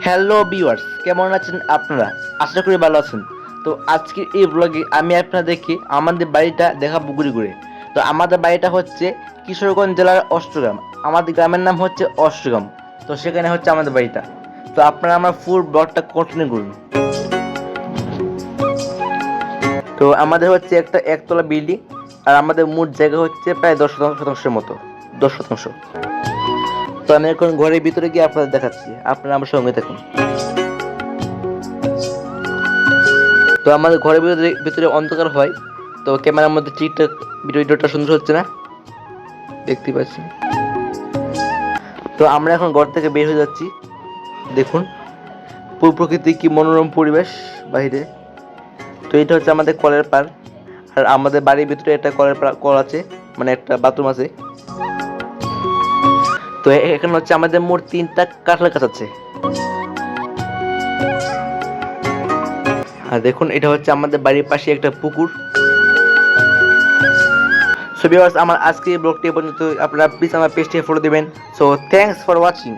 Hello viewers, কেমন আছেন আপনারা? আশা করি ভালো আছেন। তো আজকের এই ব্লগে আমি আপনাদেরকে আমাদের বাড়িটা দেখাবো ঘুরে ঘুরে। তো আমাদের বাড়িটা হচ্ছে কিশোরগঞ্জ জেলার অষ্টগ্রাম। আমাদের গ্রামের নাম হচ্ছে অষ্টগ্রাম। তো সেখানে হচ্ছে আমাদের বাড়িটা। তো আপনারা আমার ফুল ব্লগটা কন্টিনিউ করুন। তো আমাদের হচ্ছে একটা একতলা বিল্ডিং, আর আমাদের মোট জায়গা হচ্ছে প্রায় 10 শতাংশের মতো। 10 শতাংশ। তো আমি এখন ঘরের ভিতরে গিয়ে আপনাদের দেখাচ্ছি, আপনারা আমার সঙ্গে থাকুন। তো আমাদের ঘরের ভিতরে অন্ধকার হয়, তো ক্যামেরার মধ্যে ঠিকঠাক ভিডিওটা সুন্দর হচ্ছে না, দেখতে পাচ্ছি। তো আমরা এখন ঘর থেকে বের হয়ে যাচ্ছি। দেখুন প্রকৃতি কি মনোরম পরিবেশ বাইরে। তো এটা হচ্ছে আমাদের কলের পার, আর আমাদের বাড়ির ভিতরে একটা কল আছে, মানে একটা বাথরুম আছে। তো এখানে হচ্ছে আমাদের মোট 3টা কাঁঠাল গাছ আছে। আর দেখুন এটা হচ্ছে আমাদের বাড়ির পাশে একটা পুকুর। সো ভিউয়ার্স, আমার আজকে ব্লগটি পর্যন্ত। আপনারা প্লিজ আমার পেজটি ফলো দিবেন। So thanks for watching.